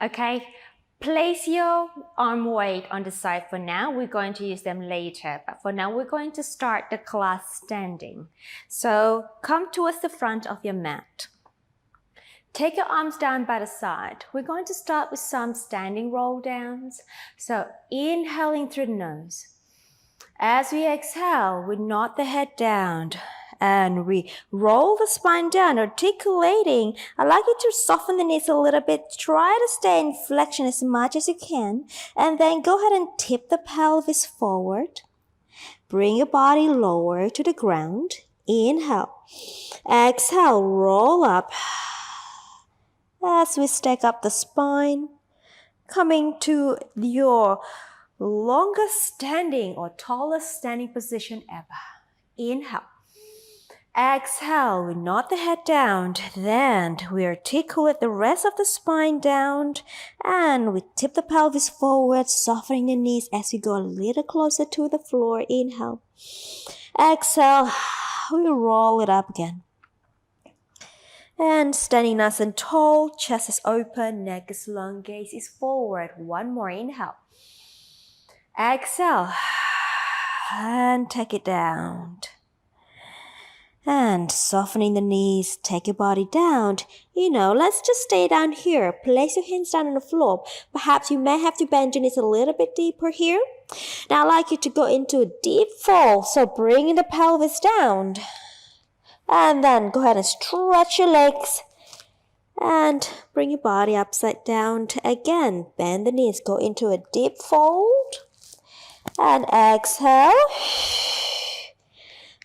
Okay, place your arm weight on the side for now. We're going to use them later, but for now we're going to start the class standing. So come towards the front of your mat. Take your arms down by the side. We're going to start with some standing roll downs. So inhaling through the nose. As we exhale, we nod the head down and we roll the spine down, articulating. I'd like you to soften the knees a little bit. Try to stay in flexion as much as you can. And then go ahead and tip the pelvis forward. Bring your body lower to the ground. Inhale. Exhale, roll up. As we stack up the spine, coming to your longest standing or tallest standing position ever. Inhale. Exhale, we nod the head down. Then we articulate the rest of the spine down and we tip the pelvis forward, softening the knees as we go a little closer to the floor. Inhale. Exhale, we roll it up again. And standing nice and tall, chest is open, neck is long, gaze is forward. One more, inhale. Exhale, and take it down. And softening the knees, take your body down. Let's just stay down here. Place your hands down on the floor. Perhaps you may have to bend your knees a little bit deeper here. Now I'd like you to go into a deep fold. So bringing the pelvis down. And then go ahead and stretch your legs. And bring your body upside down. Again, bend the knees. Go into a deep fold. And exhale.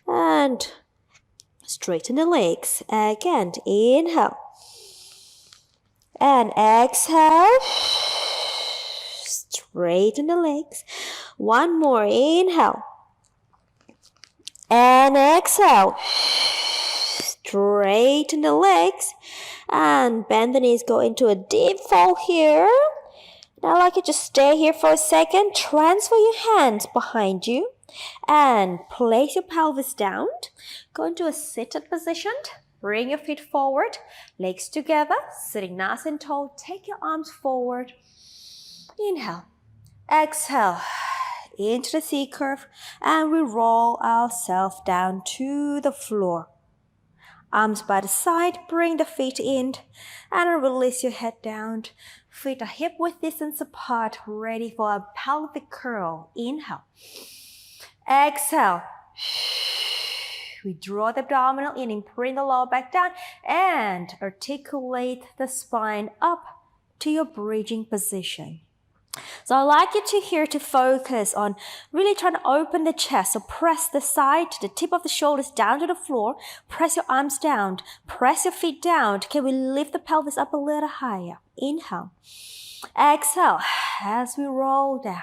And straighten the legs. Again, inhale. And exhale. Straighten the legs. One more, inhale. And exhale. Straighten the legs. And bend the knees, go into a deep fold here. Now I'd like you to stay here for a second. Transfer your hands behind you. And place your pelvis down. Go into a seated position. Bring your feet forward. Legs together. Sitting nice and tall. Take your arms forward. Inhale. Exhale. Into the C curve. And we roll ourselves down to the floor. Arms by the side, bring the feet in and release your head down. Feet are hip width distance apart, ready for a pelvic curl. Inhale. Exhale. We draw the abdominal in, bring the lower back down and articulate the spine up to your bridging position. So I'd like you to focus on really trying to open the chest. So press the side, the tip of the shoulders down to the floor. Press your arms down. Press your feet down. Can we lift the pelvis up a little higher? Inhale. Exhale as we roll down.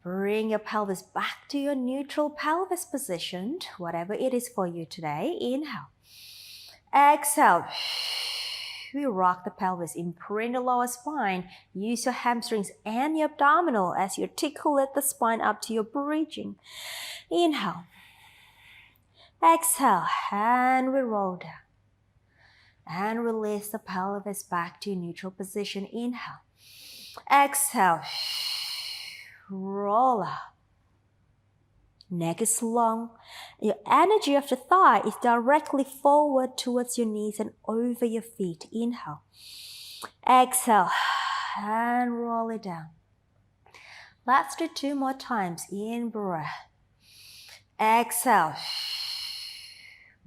Bring your pelvis back to your neutral pelvis position, whatever it is for you today. Inhale. Exhale. We rock the pelvis, imprint the lower spine. Use your hamstrings and your abdominal as you articulate the spine up to your bridging. Inhale. Exhale, and we roll down. And release the pelvis back to your neutral position. Inhale. Exhale. Roll up. Neck is long. Your energy of the thigh is directly forward towards your knees and over your feet. Inhale. Exhale. And roll it down. Let's do 2 more times. In breath. Exhale.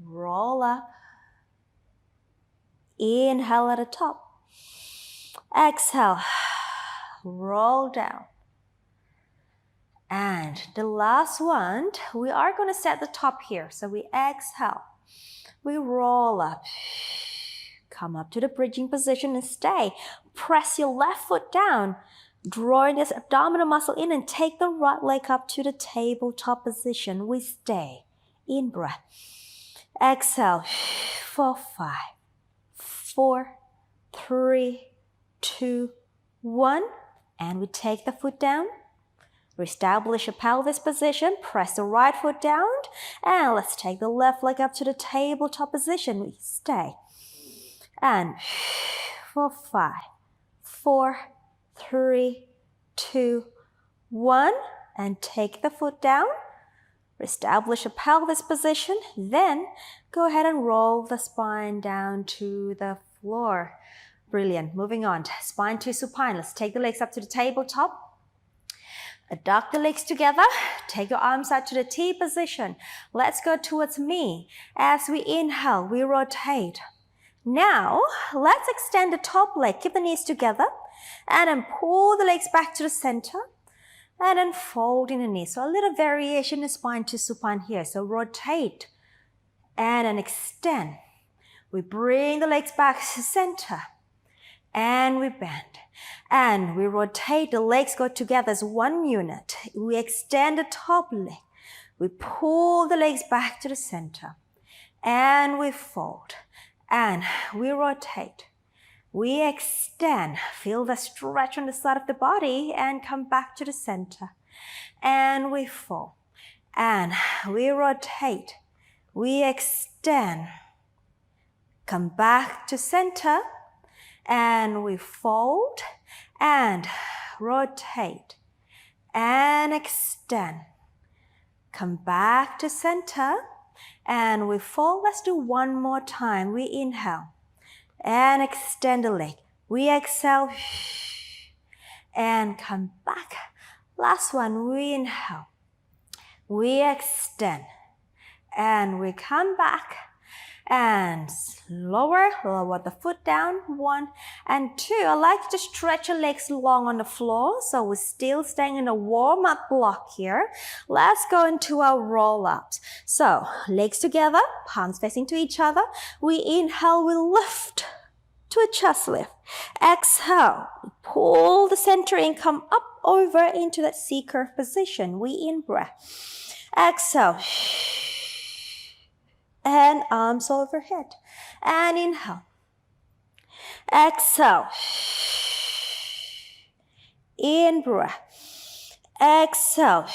Roll up. Inhale at the top. Exhale. Roll down. And the last one, we are going to set the top here. So we exhale. We roll up. Come up to the bridging position and stay. Press your left foot down. Drawing this abdominal muscle in and take the right leg up to the tabletop position. We stay. In breath. Exhale. For 5, 4, 3, 2, 1. And we take the foot down. Reestablish a pelvis position, press the right foot down, and let's take the left leg up to the tabletop position. We stay. And for 5, 4, 3, 2, 1. And take the foot down. Establish a pelvis position. Then go ahead and roll the spine down to the floor. Brilliant. Moving on. Spine to supine. Let's take the legs up to the tabletop. Adduct the legs together. Take your arms out to the T position. Let's go towards me. As we inhale, we rotate. Now, let's extend the top leg. Keep the knees together. And then pull the legs back to the center. And then fold in the knees. So a little variation in spine to supine here. So rotate. And then extend. We bring the legs back to the center. And we bend. And we rotate, the legs go together as one unit. We extend the top leg. We pull the legs back to the center. And we fold. And we rotate. We extend. Feel the stretch on the side of the body and come back to the center. And we fold. And we rotate. We extend. Come back to center. And we fold and rotate and extend. Come back to center and we fold. Let's do one more time. We inhale and extend the leg. We exhale and come back. Last one, we inhale. We extend and we come back. And lower the foot down, 1 and 2. I like to stretch your legs long on the floor, so we're still staying in a warm-up block here. Let's go into our roll-ups. So, legs together, palms facing to each other. We inhale, we lift to a chest lift. Exhale, pull the center in, come up over into that C-curve position. We in-breath. Exhale. And arms overhead. And inhale. Exhale. In breath. Exhale.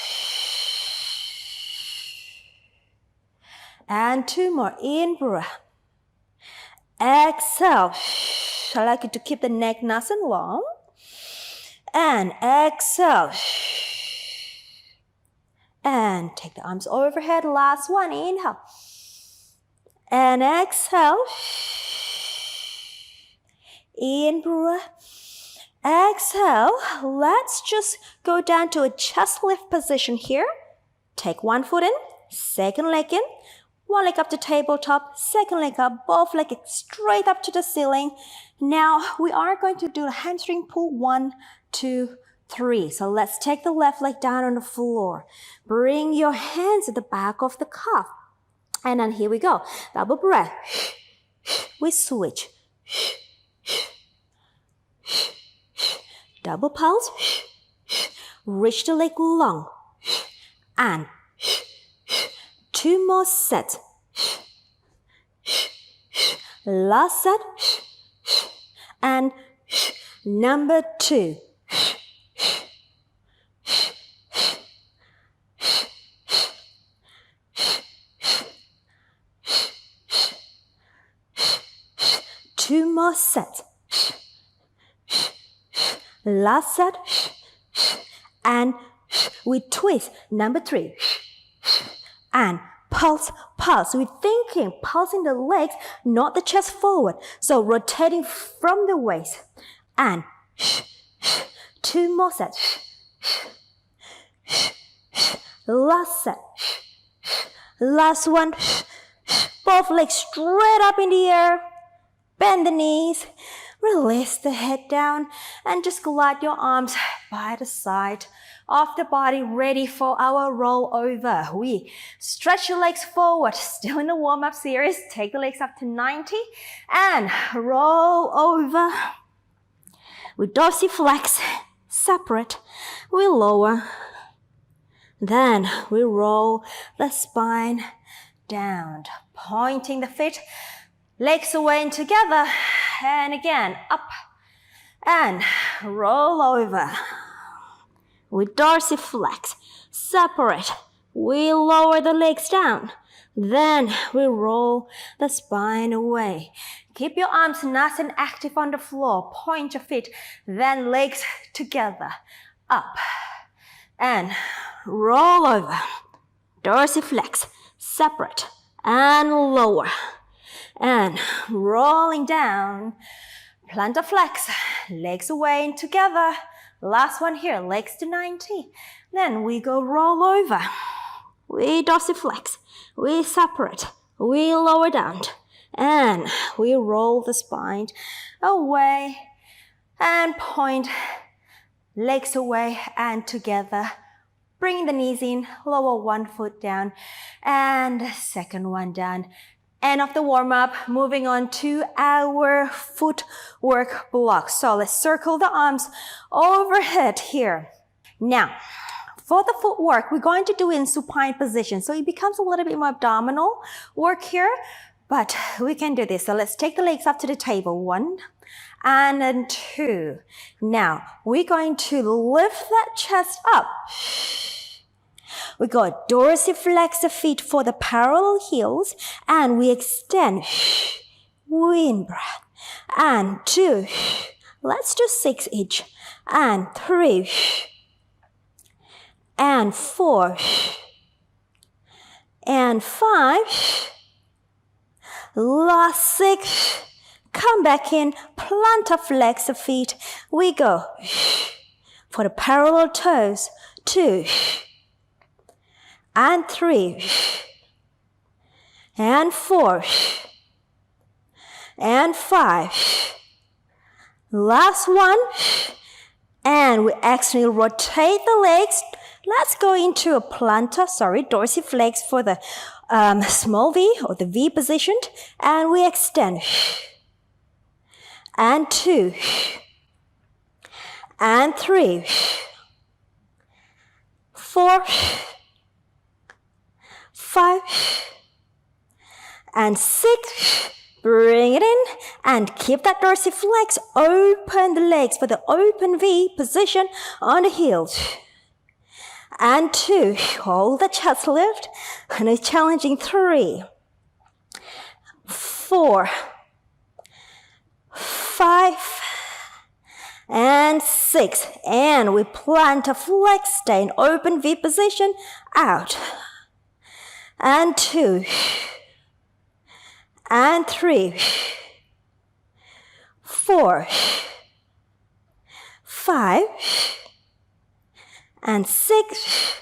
And 2 more. In breath. Exhale. I like you to keep the neck nice and long. And exhale. And take the arms overhead. Last one. Inhale. And exhale. In breath. Exhale. Let's just go down to a chest lift position here. Take one foot in, second leg in, one leg up to tabletop, second leg up, both legs straight up to the ceiling. Now we are going to do a hamstring pull. 1, 2, 3. So let's take the left leg down on the floor. Bring your hands at the back of the calf. And then here we go. Double breath. We switch. Double pulse. Reach the leg long. And 2 more sets. Last set. And number 2. Two more sets. Last set. And we twist. Number 3. And pulse, pulse. We're thinking, pulsing the legs, not the chest forward. So rotating from the waist. And 2 more sets. Last set. Last one. Both legs straight up in the air. Bend the knees, release the head down, and just glide your arms by the side of the body, ready for our roll over. We stretch your legs forward, still in the warm-up series. Take the legs up to 90 and roll over. We dorsiflex, separate, we lower. Then we roll the spine down, pointing the feet. Legs away and together, and again, up, and roll over. We dorsiflex, separate, we lower the legs down, then we roll the spine away. Keep your arms nice and active on the floor. Point your feet, then legs together. Up and roll over. Dorsiflex, separate and lower. And rolling down. Plantar flex, legs away and together. Last one here, legs to 90. Then we go roll over. We dorsiflex, we separate, we lower down. And we roll the spine away and point, legs away and together. Bring the knees in, lower one foot down and second one down. End of the warm-up, moving on to our footwork block. So let's circle the arms overhead here. Now, for the footwork, we're going to do it in supine position. So it becomes a little bit more abdominal work here. But we can do this. So let's take the legs up to the table. 1 and then 2. Now, we're going to lift that chest up. We go dorsiflex the feet for the parallel heels. And we extend. In breath. And 2. Let's do 6 each. And 3. And 4. And 5. Last 6, come back in, plantar flex the feet. We go for the parallel toes. 2 and 3 and 4 and 5. Last one, and we externally rotate the legs. Let's go into a dorsiflex for the small V or the V positioned, and we extend. And 2 and 3, 4, 5 and 6. Bring it in and keep that dorsiflex. Open the legs for the open V position on the heels. And 2, hold the chest lift, and it's challenging. 3, 4, 5, and 6. And we plantar flex, stay in open V position, out. And 2, and 3, 4, 5, and 6,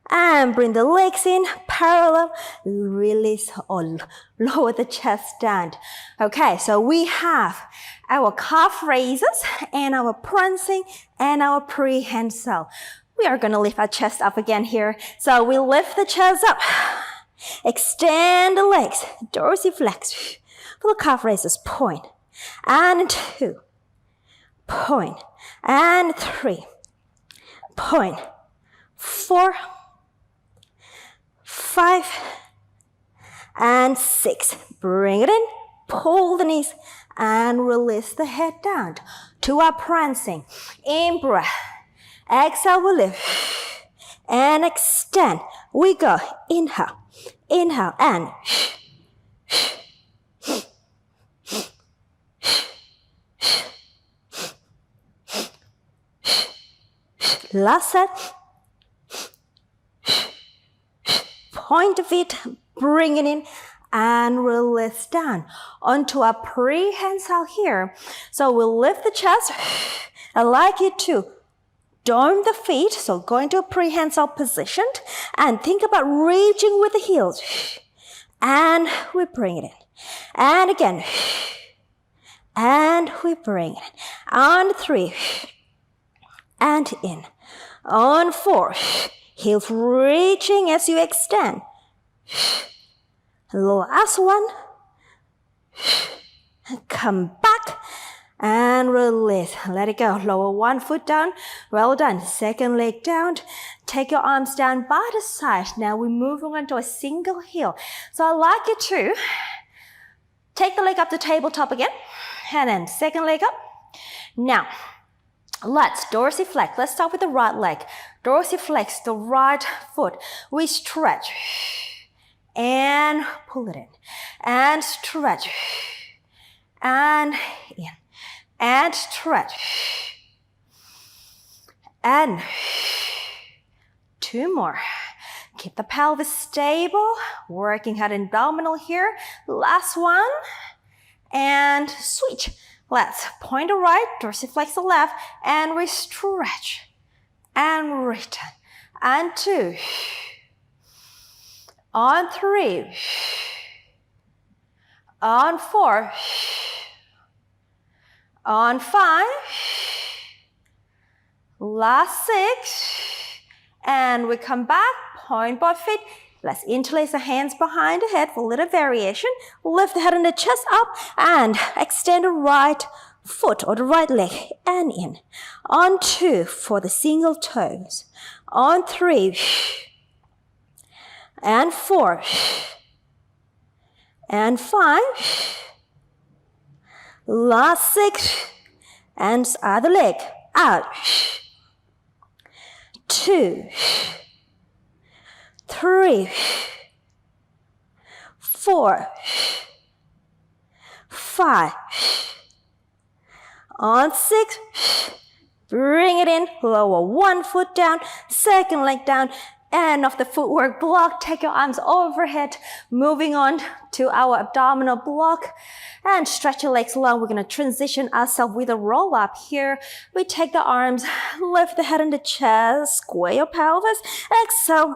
and bring the legs in parallel, release or lower the chest down. Okay, so we have our calf raises and our prancing and our prehensile. We are going to lift our chest up again here. So we lift the chest up, extend the legs, dorsiflex for the calf raises, point, and 2, point, and 3, point, 4, 5, and 6. Bring it in, pull the knees, and release the head down to our prancing. In breath, exhale, we lift, and extend. We go, inhale, inhale, and last set. Point of it, bring it in, and release down onto our prehensile here. So we'll lift the chest. I like you to dome the feet, so go into a prehensile position, and think about reaching with the heels. And we bring it in. And again. And we bring it in. On 3. And in. On 4. Heels reaching as you extend. Last one. Come back and release. Let it go. Lower one foot down. Well done. Second leg down. Take your arms down by the side. Now we're moving on to a single heel. So I'd like you to take the leg up to tabletop again. And then second leg up. Now, let's dorsiflex. Let's start with the right leg. Dorsiflex the right foot. We stretch and pull it in. And stretch and in, and stretch, and 2 more. Keep the pelvis stable, working hard abdominal here. Last one, and switch. Let's point the right, dorsiflex the left, and we stretch, and return, and 2, on 3, on 4, on 5, last 6, and we come back, point both feet. Let's interlace the hands behind the head for a little variation. Lift the head and the chest up and extend the right foot or the right leg and in. On 2 for the single toes. On 3 and 4 and 5. Last 6 and other leg out. 2, 3, 4, 5. On 6, bring it in, lower 1 foot down, second leg down, end of the footwork block. Take your arms overhead, moving on to our abdominal block, and stretch your legs long. We're going to transition ourselves with a roll up here. We take the arms, lift the head and the chest, square your pelvis, exhale.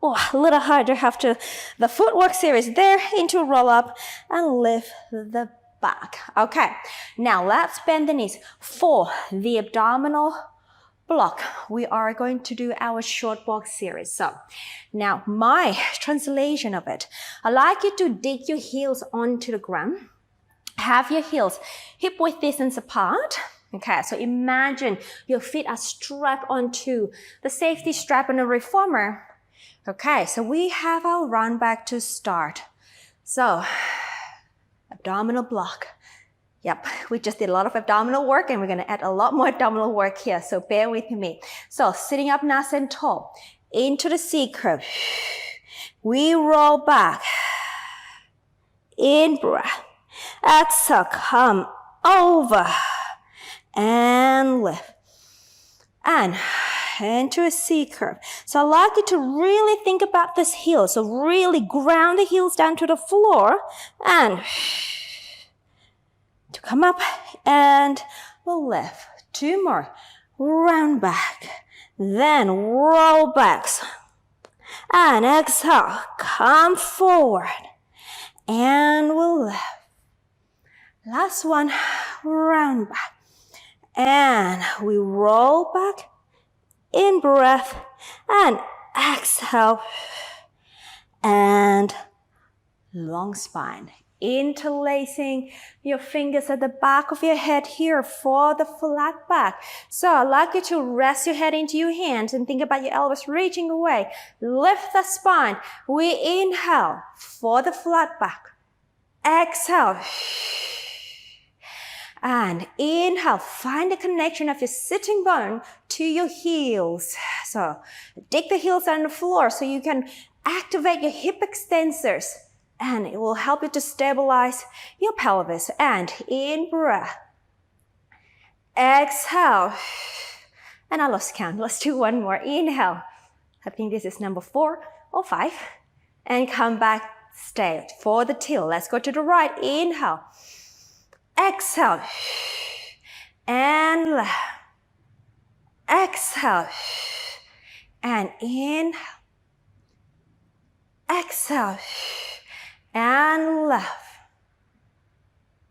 Oh, a little harder after the footwork series there, into a roll up and lift the back. Okay, now let's bend the knees for the abdominal block. We are going to do our short walk series. So now my translation of it, I'd like you to dig your heels onto the ground. Have your heels hip width distance apart. Okay, so imagine your feet are strapped onto the safety strap on the reformer. Okay, so we have our round back to start. So, abdominal block. Yep, we just did a lot of abdominal work and we're going to add a lot more abdominal work here, so bear with me. So, sitting up nice and tall, into the C curve. We roll back. In breath. Exhale, come over. And lift. And into a C curve. So I'd like you to really think about this heel. So really ground the heels down to the floor and to come up and we'll lift. 2 more. Round back. Then roll back. And exhale. Come forward. And we'll lift. Last one. Round back. And we roll back. In breath and exhale and long spine. Interlacing your fingers at the back of your head here for the flat back. So I'd like you to rest your head into your hands and think about your elbows reaching away. Lift the spine. We inhale for the flat back. Exhale. And inhale, find the connection of your sitting bone to your heels. So dig the heels on the floor so you can activate your hip extensors and it will help you to stabilize your pelvis. And in breath, exhale. And I lost count. Let's do one more. Inhale. I think this is number 4 or 5. And come back, stay for the tilt. Let's go to the right. Inhale. Exhale, and left. Exhale, and inhale. Exhale, and left.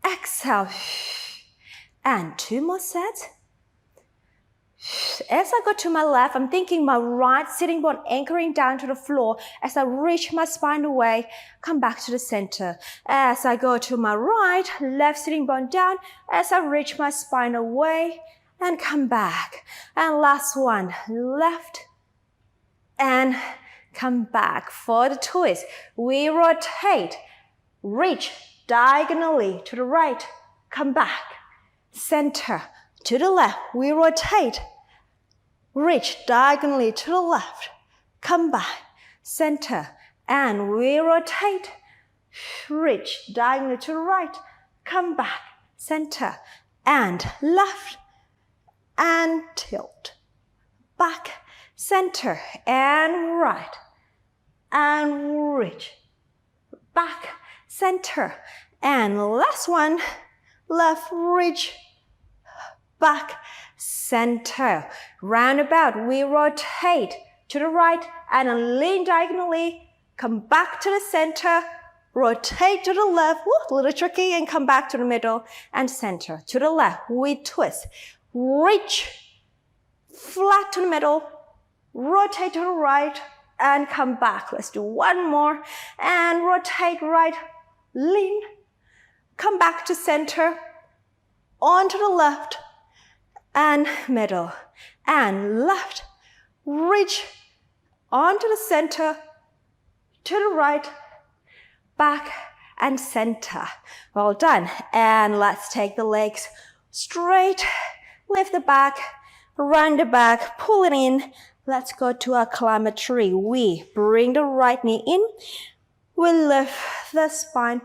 Exhale, and 2 more sets. As I go to my left, I'm thinking my right sitting bone anchoring down to the floor. As I reach my spine away, come back to the center. As I go to my right, left sitting bone down. As I reach my spine away and come back. And last one, left and come back for the twist. We rotate, reach diagonally to the right, come back, center to the left. We rotate. Reach diagonally to the left, come back, center, and we rotate. Reach diagonally to the right, come back, center, and left, and tilt, back, center, and right, and reach, back, center, and last one, left, reach, back, center, roundabout, we rotate to the right, and lean diagonally, come back to the center, rotate to the left, a little tricky, and come back to the middle, and center, to the left, we twist, reach, flat to the middle, rotate to the right, and come back. Let's do one more, and rotate right, lean, come back to center, on to the left, and middle, and left, reach, onto the center, to the right, back, and center. Well done. And let's take the legs straight, lift the back, round the back, pull it in. Let's go to our climber tree. We bring the right knee in. We lift the spine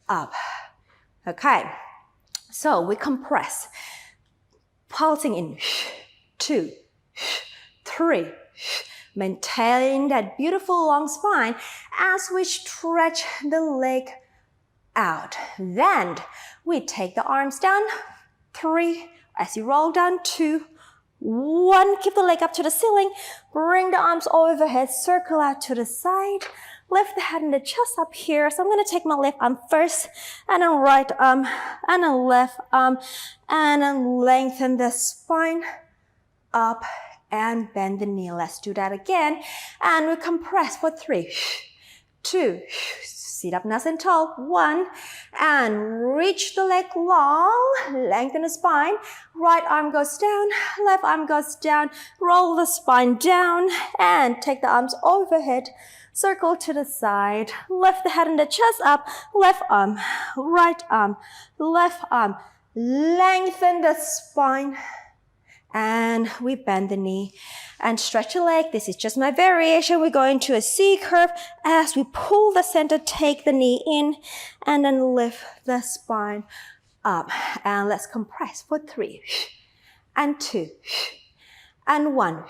up. Okay. So we compress. Pulsing in. 2, 3. Maintain that beautiful long spine as we stretch the leg out. Then we take the arms down. 3. As you roll down. 2, 1. Keep the leg up to the ceiling. Bring the arms overhead. Circle out to the side. Lift the head and the chest up here. So I'm going to take my left arm first, and then right arm, and then left arm, and then lengthen the spine up and bend the knee. Let's do that again. And we compress for 3, 2, sit up nice and tall, 1, and reach the leg long, lengthen the spine. Right arm goes down, left arm goes down, roll the spine down, and take the arms overhead. Circle to the side, lift the head and the chest up, left arm, right arm, left arm, lengthen the spine, and we bend the knee and stretch the leg. This is just my variation. We go into a C curve as we pull the center, take the knee in, and then lift the spine up. And let's compress for 3, and 2, and 1.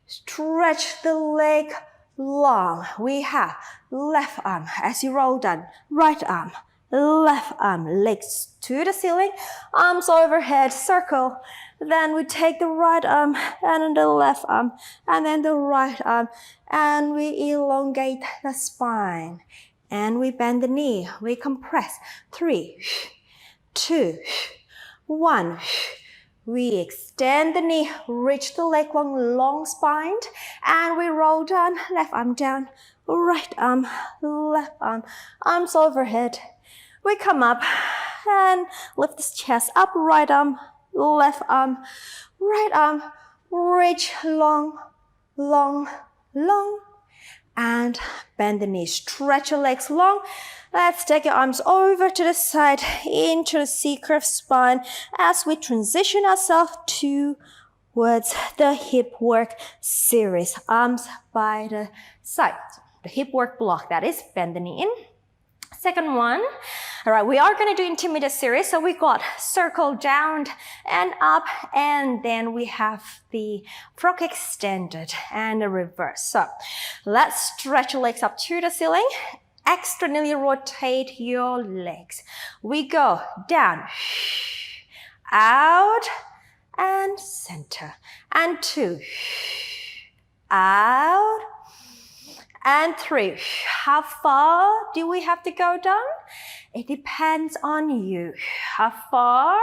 Stretch the leg long. We have left arm as you roll down, right arm, left arm, legs to the ceiling, arms overhead, circle. Then we take the right arm and then the left arm and then the right arm, and we elongate the spine and we bend the knee. We compress. 3, 2, 1. We extend the knee, reach the leg long spine, and we roll down, left arm down, right arm, left arm, arms overhead. We come up and lift the chest up, right arm, left arm, right arm, reach long, long, long, and bend the knee. Stretch your legs long. Let's take your arms over to the side into the C-curve spine as we transition ourselves towards the hip work series. Arms by the side. The hip work block, that is, bend the knee in. Second one. All right, we are going to do intermediate series. So we got circle down and up, and then we have the frog extended and the reverse. So let's stretch your legs up to the ceiling. Externally rotate your legs. We go down, out, and center. And 2, out, and 3. How far do we have to go down? It depends on you. How far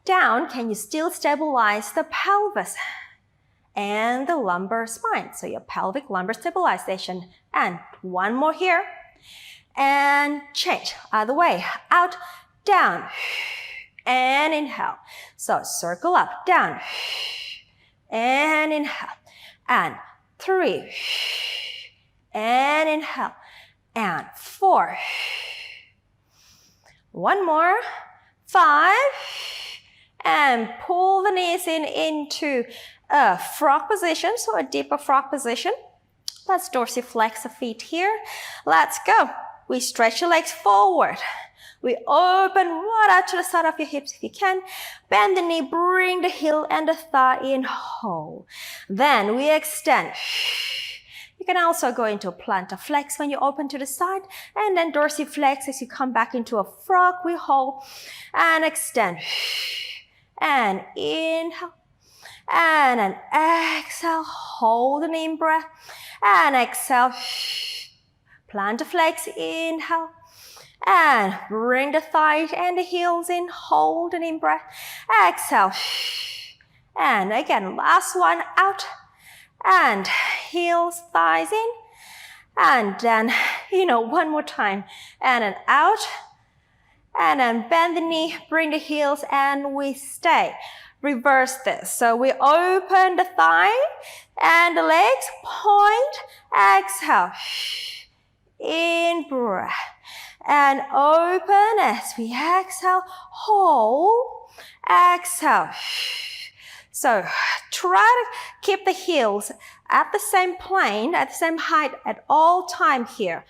down can you still stabilize the pelvis and the lumbar spine? So your pelvic lumbar stabilization. And one more here. And change. Other way. Out, down, and inhale. So circle up, down, and inhale. And 3, and inhale. And 4. One more. 5. And pull the knees in into a frog position, so a deeper frog position. Let's dorsiflex the feet here. Let's go. We stretch your legs forward. We open right out to the side of your hips if you can. Bend the knee, bring the heel and the thigh in, hold. Then we extend. You can also go into a plantar flex when you open to the side, and then dorsiflex as you come back into a frog. We hold and extend. And inhale. And then exhale, hold an in-breath. And exhale. Plantar flex, inhale. And bring the thighs and the heels in, hold an in-breath. Exhale. And again, last one, out. And heels, thighs in. And then, one more time. And then out. And then bend the knee, bring the heels, and we stay. Reverse this. So we open the thigh and the legs, point, exhale. In breath. And open as we exhale, hold, exhale. So try to keep the heels at the same plane, at the same height at all time here.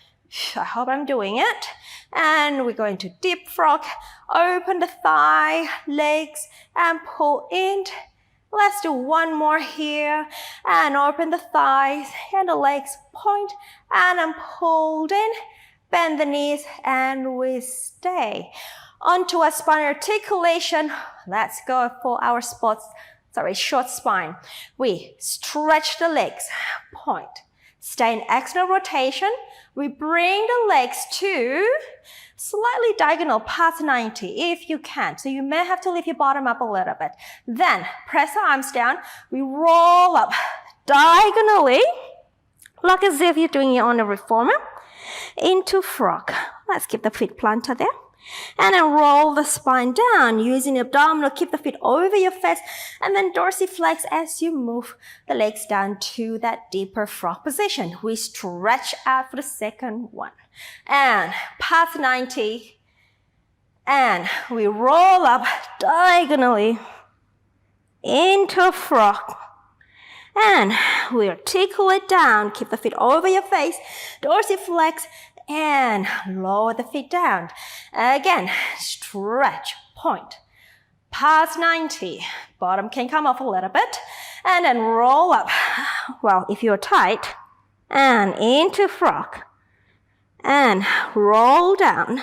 I hope I'm doing it. And we're going to deep frog. Open the thigh, legs, and pull in. Let's do one more here. And open the thighs and the legs, point, and then pulled in. Bend the knees, and we stay. Onto our spine articulation. Let's go for our short spine. We stretch the legs, point. Stay in external rotation. We bring the legs to slightly diagonal past 90 if you can. So you may have to lift your bottom up a little bit. Then press the arms down. We roll up diagonally, like as if you're doing it on a reformer, into frog. Let's keep the feet planted there. And then roll the spine down using the abdominal. Keep the feet over your face. And then dorsiflex as you move the legs down to that deeper frog position. We stretch out for the second one. And past 90. And we roll up diagonally into frog. And we articulate down. Keep the feet over your face. Dorsiflex. And lower the feet down. Again, stretch, point. Past 90. Bottom can come off a little bit. And then roll up. Well, if you're tight. And into frog. And roll down.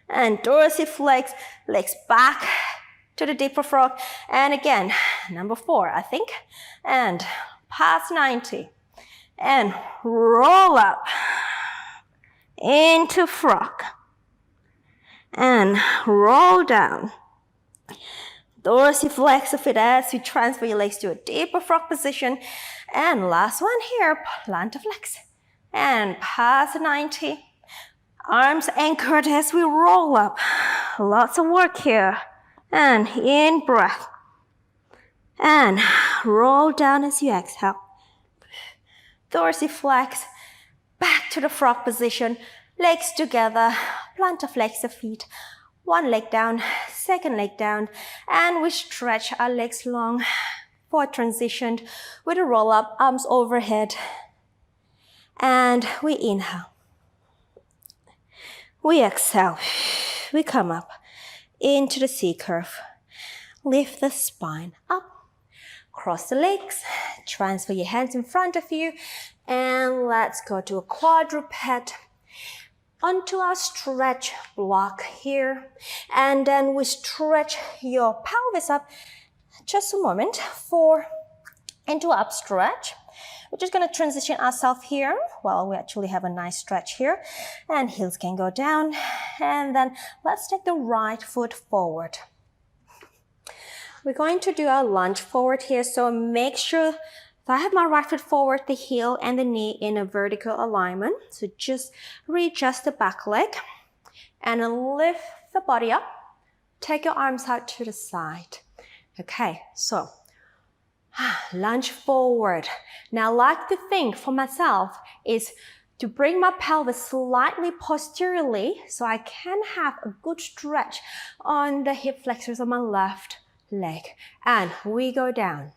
And dorsiflex, legs back to the deeper frog. And again, number 4, I think. And past 90. And roll up into frog and roll down. Dorsiflex the feet as you transfer your legs to a deeper frog position. And last one here, plantar flex. And past 90. Arms anchored as we roll up. Lots of work here. And in breath. And roll down as you exhale. Dorsiflex, back to the frog position, legs together, plantar flex the feet, one leg down, second leg down, and we stretch our legs long for transition with a roll up, arms overhead, and we inhale. We exhale, we come up into the C curve, lift the spine up. Cross the legs, transfer your hands in front of you, and let's go to a quadruped. Onto our stretch block here, and then we stretch your pelvis up. Just a moment for into up stretch. We're just going to transition ourselves here. Well, we actually have a nice stretch here, and heels can go down, and then let's take the right foot forward. We're going to do our lunge forward here, so make sure that I have my right foot forward, the heel and the knee in a vertical alignment. So just readjust the back leg and lift the body up. Take your arms out to the side. Okay, so lunge forward. Now, I like to think for myself is to bring my pelvis slightly posteriorly so I can have a good stretch on the hip flexors of my left leg, and we go down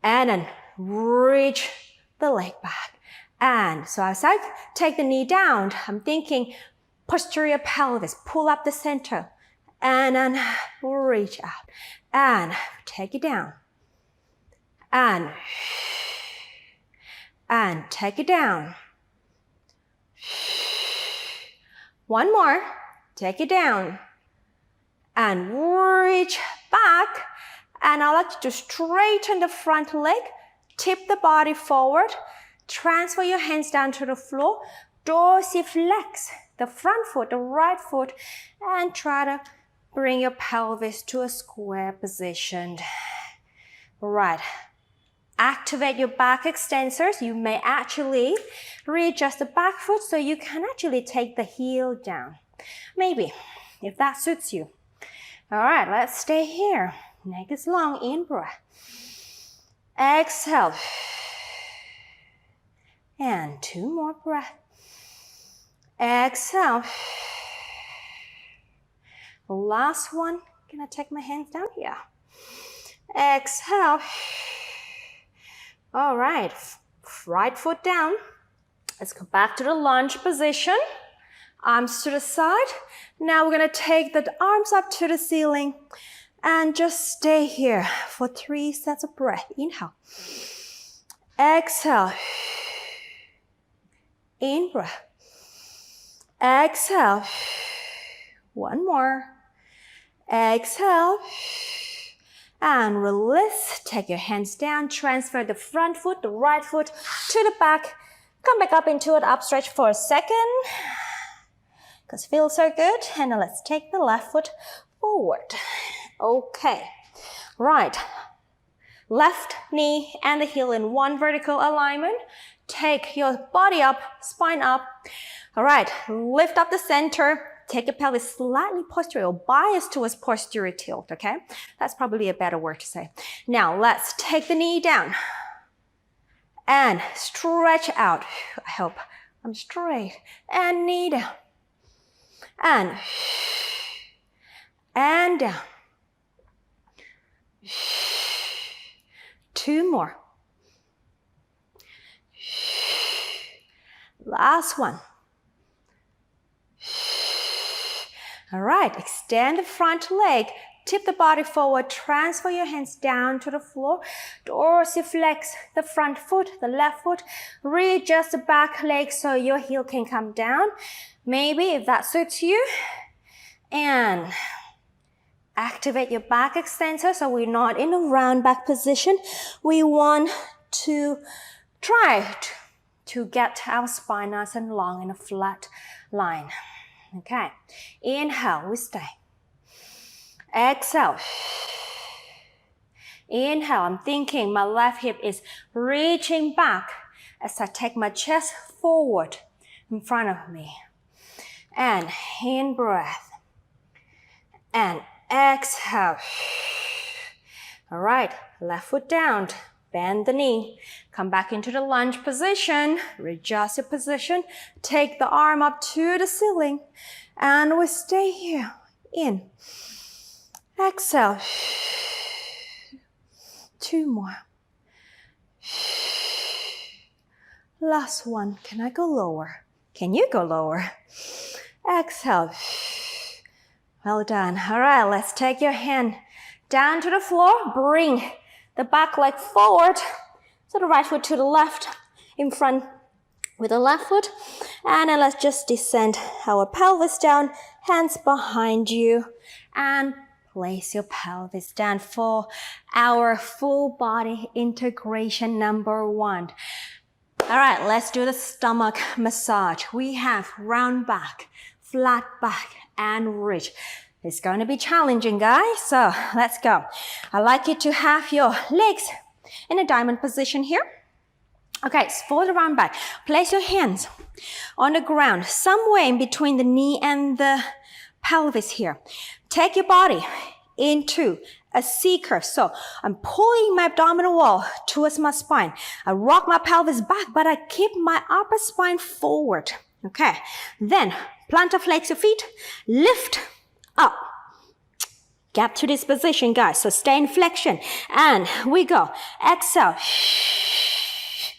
and then reach the leg back. And so as I take the knee down, I'm thinking posture your pelvis, pull up the center, and then reach out, and take it down, and take it down. One more, take it down, and reach back, and I'd like you to straighten the front leg, tip the body forward, transfer your hands down to the floor, dorsiflex the front foot, the right foot, and try to bring your pelvis to a square position. Right. Activate your back extensors. You may actually readjust the back foot so you can actually take the heel down. Maybe, if that suits you. All right, let's stay here. Neck is long, in breath. Exhale. And 2 more breaths. Exhale. Last one. Can I take my hands down? Yeah. Exhale. All right. Right foot down. Let's go back to the lunge position. Arms to the side. Now we're going to take the arms up to the ceiling and just stay here for 3 sets of breath. Inhale. Exhale. In breath. Exhale. One more. Exhale. And release. Take your hands down. Transfer the front foot, the right foot to the back. Come back up into an up stretch for a second. Because it feels so good. And now let's take the left foot forward. Okay. Right. Left knee and the heel in one vertical alignment. Take your body up, spine up. All right, lift up the center. Take your pelvis slightly posterior, bias towards posterior tilt, okay? That's probably a better word to say. Now, let's take the knee down and stretch out. I hope I'm straight. And knee down. And down. 2 more. Last one. All right, extend the front leg, tip the body forward, transfer your hands down to the floor, dorsiflex the front foot, the left foot, readjust the back leg so your heel can come down, maybe if that suits you, and activate your back extensor so we're not in a round back position. We want to try to get our spine nice and long in a flat line. Okay, inhale, we stay. Exhale. Inhale, I'm thinking my left hip is reaching back as I take my chest forward in front of me. And in breath. And exhale. All right, left foot down. Bend the knee. Come back into the lunge position. Readjust your position. Take the arm up to the ceiling. And we stay here. In. Exhale. 2 more. Last one. Can I go lower? Can you go lower? Exhale. Well done. All right, let's take your hand down to the floor. Bring the back leg forward. So the right foot to the left, in front with the left foot. And then let's just descend our pelvis down, hands behind you. And place your pelvis down for our full body integration number 1. All right, let's do the stomach massage. We have round back, flat back, and ridge. It's going to be challenging, guys, so let's go. I'd like you to have your legs in a diamond position here. Okay, so for the round back, place your hands on the ground, somewhere in between the knee and the pelvis here. Take your body into a C curve. So I'm pulling my abdominal wall towards my spine. I rock my pelvis back, but I keep my upper spine forward. Okay, then plantar flex your feet, lift up. Get to this position, guys. So stay in flexion. And we go. Exhale.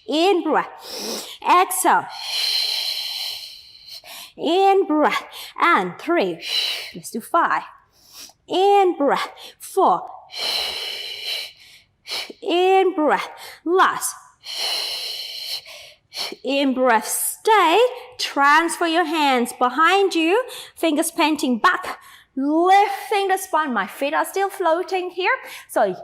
In breath. Exhale. In breath. And 3. Let's do 5. In breath. 4. In breath. Last. In breath. Stay. Transfer your hands behind you. Fingers pointing back. Lifting the spine. My feet are still floating here. So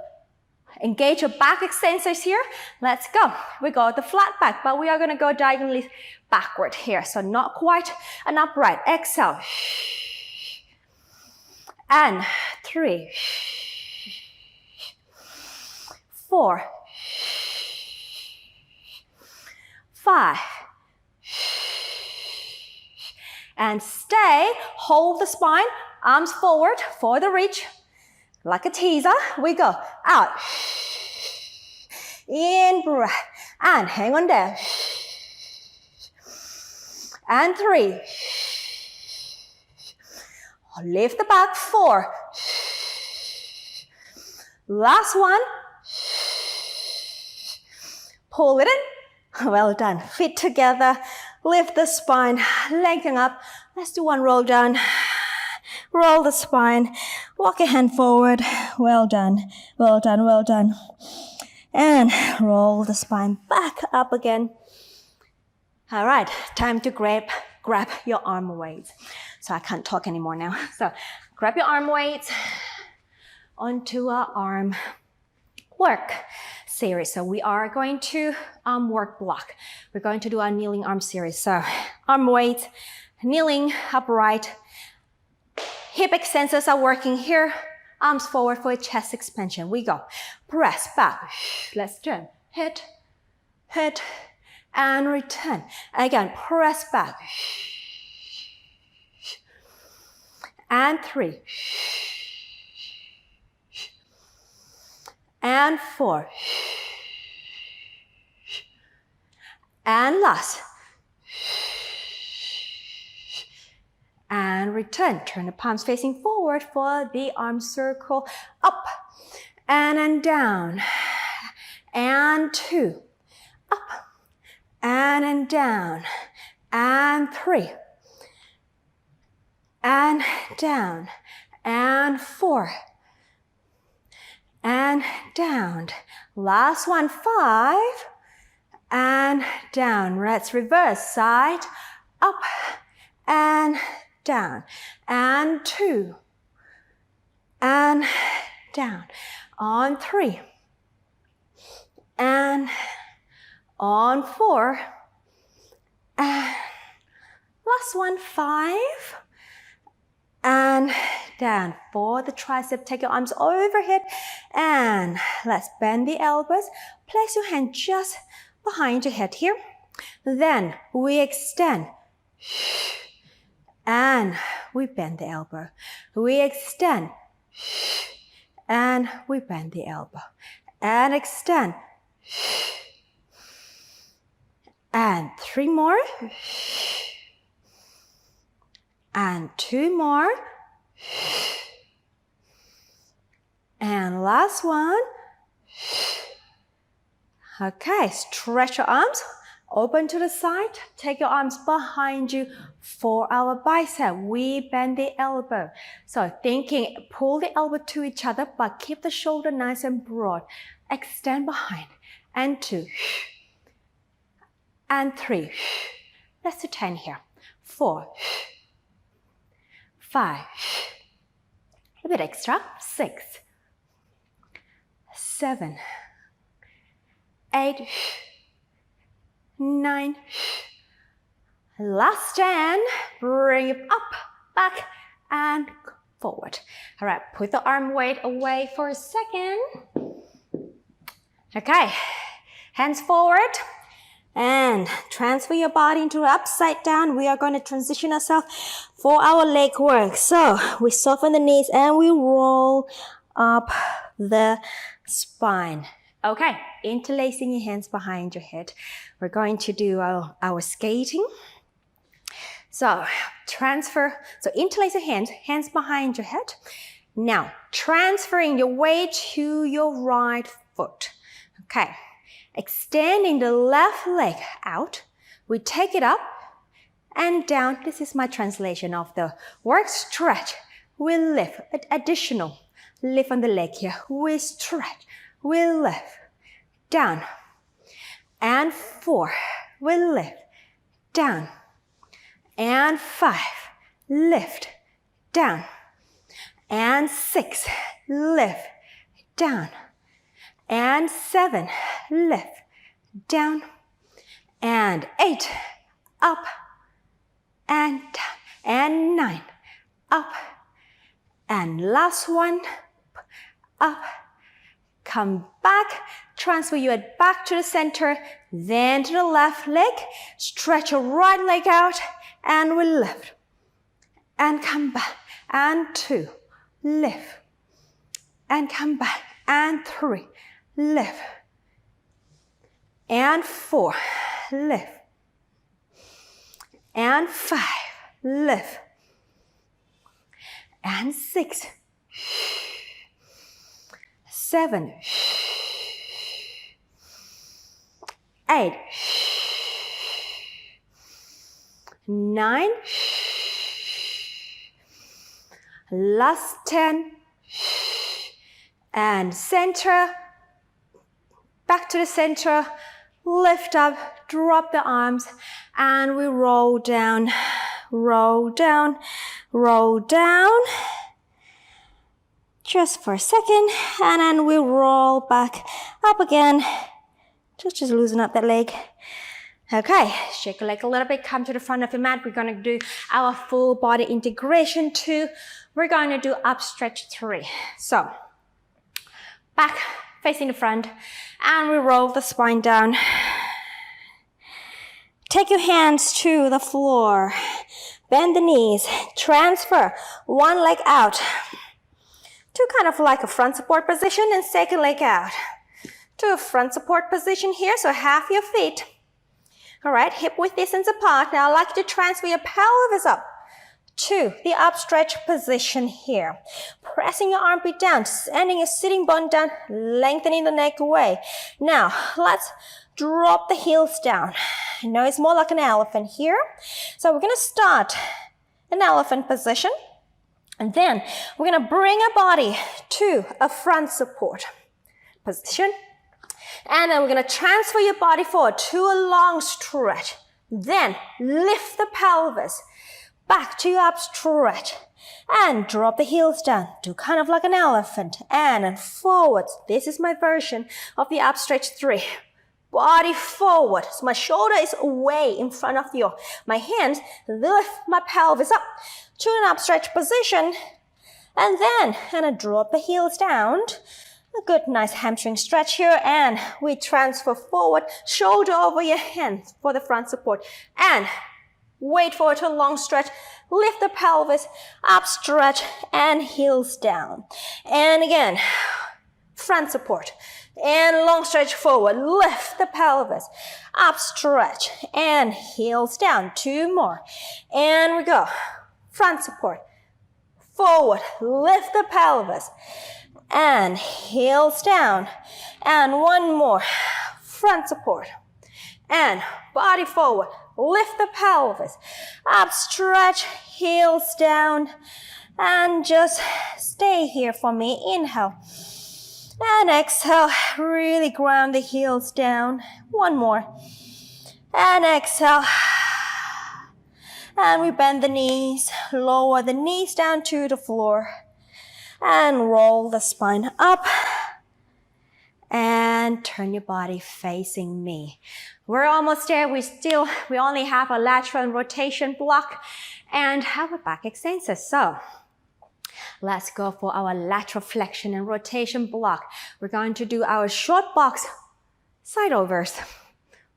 engage your back extensors here. Let's go. We go the flat back, but we are going to go diagonally backward here. So not quite an upright. Exhale. And 3. 4. 5. And stay. Hold the spine. Arms forward for the reach. Like a teaser. We go out. In breath. And hang on there. And 3. Lift the back. 4. Last one. Pull it in. Well done. Feet together. Lift the spine. Lengthen up. Let's do one roll down. Roll the spine. Walk your hand forward. Well done. Well done. Well done. And roll the spine back up again. All right. Time to grab your arm weights. So I can't talk anymore now. So grab your arm weights onto our arm work series. So we are going to work block. We're going to do our kneeling arm series. So arm weights, kneeling upright. Hip extensors are working here. Arms forward for a chest expansion. We go. Press back. Let's turn. Hit, hit, and return. Again, press back. And 3. And 4. And last. And return. Turn the palms facing forward for the arm circle. Up and then down. And 2. Up and then down. And 3. And down. And 4. And down. Last one. 5. And down. Let's reverse. Side. Up and down. And 2. And down. On 3. And on 4. And last one. 5. And down. For the tricep, take your arms overhead. And let's bend the elbows. Place your hand just behind your head here. Then we extend. And we bend the elbow. We extend. And we bend the elbow. And extend. And 3 more. And 2 more. And last one. Okay, stretch your arms. Open to the side. Take your arms behind you for our bicep. We bend the elbow. So thinking, pull the elbow to each other, but keep the shoulder nice and broad. Extend behind. And 2. And 3. Let's do 10 here. 4. 5. A bit extra. 6. 7. 8. 9. Last 10. Bring it up, back, and forward. All right, put the arm weight away for a second. Okay, hands forward. And transfer your body into upside down. We are going to transition ourselves for our leg work. So we soften the knees and we roll up the spine. Okay, interlacing your hands behind your head. We're going to do our skating. So interlace your hands behind your head. Now, transferring your weight to your right foot. Okay. Extending the left leg out, we take it up and down. This is my translation of the word stretch. We lift, additional lift on the leg here. We stretch, we lift, down, and 4, we lift, down, and 5, lift, down, and 6, lift, down, and 7, lift, down, and 8, up, and down, and 9, up, and last one, up, come back, transfer your head back to the center, then to the left leg, stretch your right leg out, and we lift, and come back, and 2, lift, and come back, and 3, lift, and 4, lift, and 5, lift, and 6, 7, 8, 9, last 10, and center, back to the center, lift up, drop the arms, and we roll down, roll down, roll down, just for a second, and then we roll back up again, just loosen up that leg. Okay, shake your leg a little bit, come to the front of the mat. We're gonna do our full body integration 2. We're going to do up stretch 3. So, back facing the front, and we roll the spine down. Take your hands to the floor, bend the knees, transfer one leg out to kind of like a front support position, and second leg out to a front support position here, so half your feet. All right, hip width distance apart. Now I'd like you to transfer your pelvis up to the up stretch position here. Pressing your armpit down, sending your sitting bone down, lengthening the neck away. Now, let's drop the heels down. I know it's more like an elephant here. So we're gonna start an elephant position, and then we're gonna bring our body to a front support position. And then we're gonna transfer your body forward to a long stretch. Then lift the pelvis back to your up stretch and drop the heels down. Do kind of like an elephant, and then forwards. This is my version of the up stretch 3. Body forward. So my shoulder is away in front of you. My hands lift my pelvis up to an up stretch position, and then I drop the heels down. A good nice hamstring stretch here, and we transfer forward, shoulder over your hands for the front support, and wait for it to a long stretch, lift the pelvis, up stretch, and heels down. And again, front support, and long stretch forward, lift the pelvis, up stretch, and heels down. 2 more, and we go, front support, forward, lift the pelvis, and heels down, and 1 more, front support, and body forward, lift the pelvis, up stretch, heels down, and just stay here for me. Inhale, and exhale, really ground the heels down. 1 more, and exhale, and we bend the knees, lower the knees down to the floor, and roll the spine up, and turn your body facing me. We're almost there. We only have a lateral and rotation block and have a back extensor. So let's go for our lateral flexion and rotation block. We're going to do our short box side overs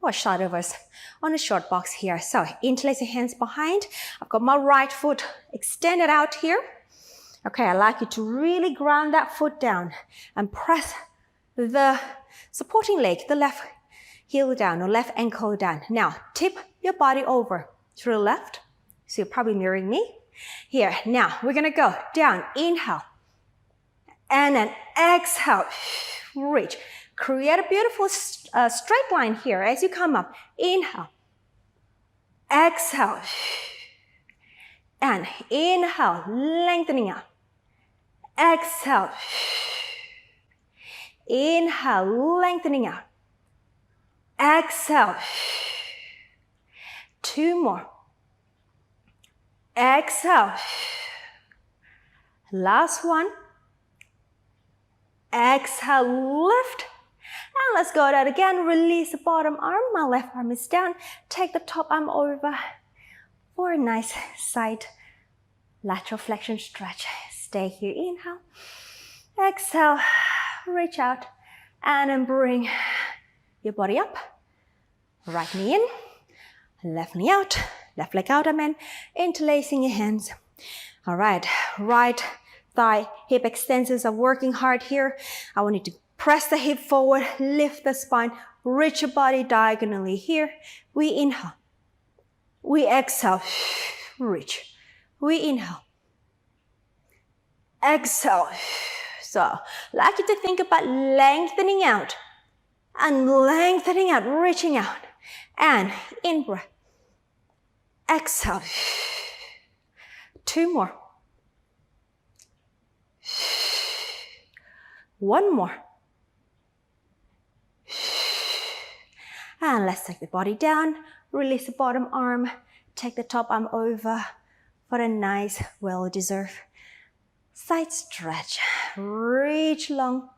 or short overs on a short box here. So interlace your hands behind. I've got my right foot extended out here. Okay, I'd like you to really ground that foot down and press the supporting leg, the left heel down or left ankle down. Now, tip your body over to the left. So you're probably mirroring me. Here, now we're gonna go down, inhale, and then exhale, reach. Create a beautiful straight line here as you come up. Inhale, Exhale. And inhale, lengthening out. Exhale. Inhale, lengthening out. Exhale. 2 more. Exhale. Last one. Exhale, lift. And let's go that again. Release the bottom arm. My left arm is down. Take the top arm over for a nice side lateral flexion stretch. Stay here. Inhale. Exhale. Reach out. And then bring your body up. Right knee in. Left knee out. Left leg out, interlacing your hands. All right. Right thigh, hip extensors are working hard here. I want you to press the hip forward, lift the spine, reach your body diagonally here. We inhale. We exhale. Reach. We inhale. Exhale. So, I'd like you to think about lengthening out and lengthening out, reaching out. And in breath. Exhale. 2 more. 1 more. And let's take the body down. Release the bottom arm. Take the top arm over for a nice, well-deserved side stretch. Reach long.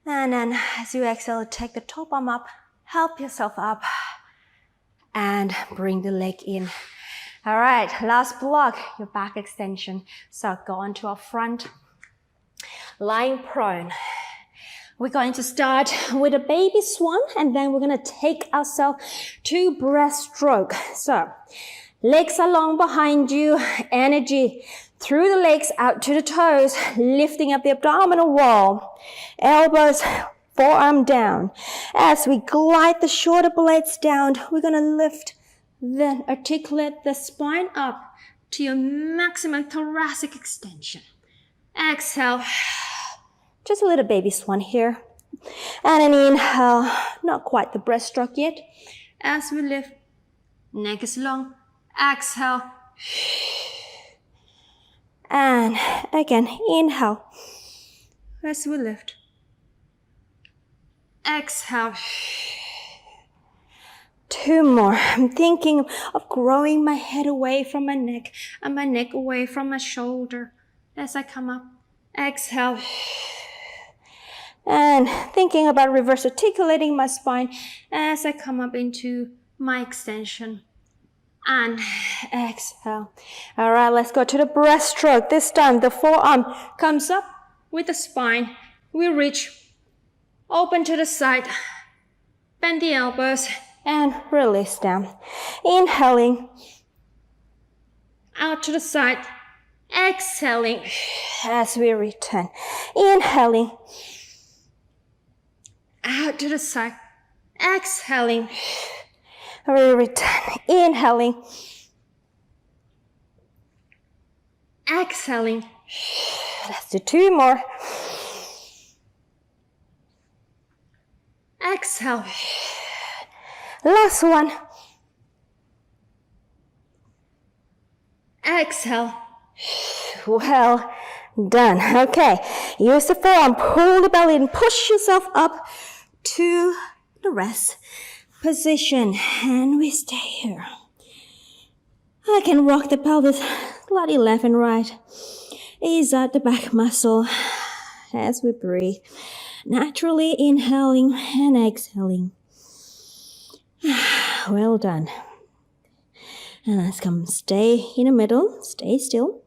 And then as you exhale, take the top arm up. Help yourself up. And bring the leg in. All right, last block, your back extension. So go onto our front. Lying prone. We're going to start with a baby swan, and then we're going to take ourselves to breaststroke. So, legs are long behind you, energy through the legs out to the toes, lifting up the abdominal wall. Elbows, forearm down. As we glide the shoulder blades down, we're going to lift, then articulate the spine up to your maximum thoracic extension. Exhale. Just a little baby swan here. And an inhale, not quite the breaststroke yet. As we lift, neck is long. Exhale. And again, inhale. As we lift. Exhale. 2 more. I'm thinking of growing my head away from my neck and my neck away from my shoulder. As I come up. Exhale. And thinking about reverse articulating my spine as I come up into my extension. And exhale. All right, let's go to the breaststroke. This time the forearm comes up with the spine. We reach, open to the side, bend the elbows, and release down. Inhaling, out to the side. Exhaling as we return. Inhaling, out to the side. Exhaling, we return. Inhaling, exhaling. Let's do 2 more. Exhale. Last one. Exhale. Well done. Okay, use the forearm, pull the belly and push yourself up to the rest position. And we stay here. I can rock the pelvis slightly left and right. Ease out the back muscle as we breathe. Naturally inhaling and exhaling. Well done. And let's come stay in the middle. Stay still.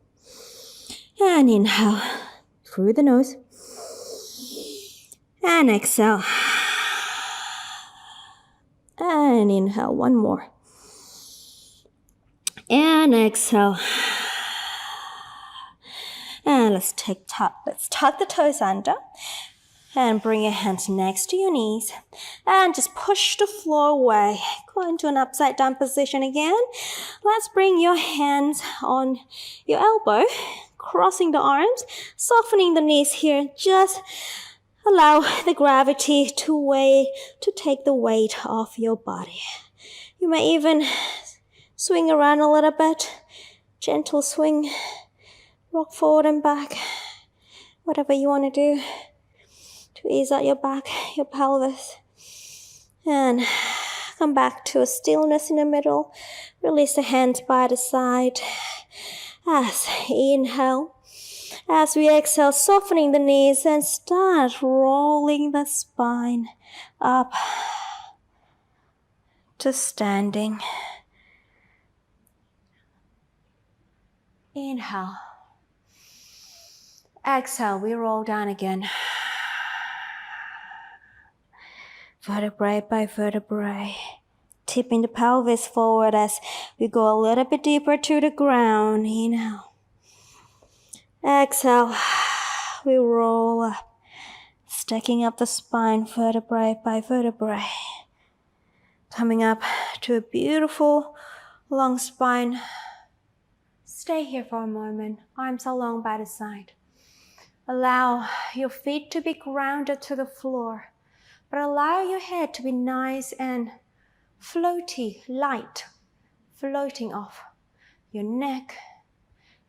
And inhale through the nose. And exhale. And inhale 1 more. And exhale. And let's tuck the toes under. And bring your hands next to your knees. And just push the floor away. Go into an upside down position again. Let's bring your hands on your elbow. Crossing the arms. Softening the knees here. Just allow the gravity to take the weight off your body. You may even swing around a little bit. Gentle swing. Rock forward and back. Whatever you want to do to ease out your back, your pelvis. And come back to a stillness in the middle. Release the hands by the side. As inhale. As we exhale, softening the knees and start rolling the spine up to standing. Inhale. Exhale, we roll down again. Vertebrae by vertebrae. Tipping the pelvis forward as we go a little bit deeper to the ground. Inhale. Exhale. We roll up. Stacking up the spine vertebrae by vertebrae. Coming up to a beautiful long spine. Stay here for a moment. Arms along by the side. Allow your feet to be grounded to the floor, but allow your head to be nice and floaty, light, floating off your neck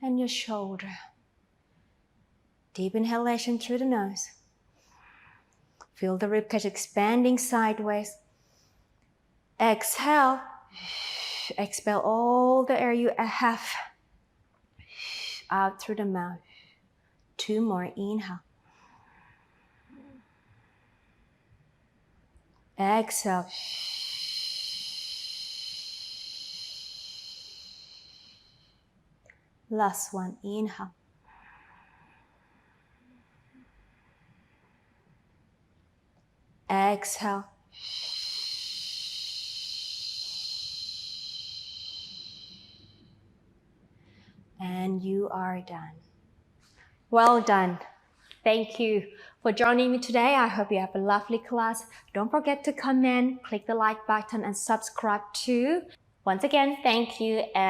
and your shoulder. Deep inhalation through the nose. Feel the ribcage expanding sideways. Exhale. Expel all the air you have out through the mouth. 2 more. Inhale. Exhale. Last one. Inhale. Exhale. And you are done. Well done. Thank you for joining me today. I hope you have a lovely class. Don't forget to comment, click the like button and subscribe too. Once again, thank you and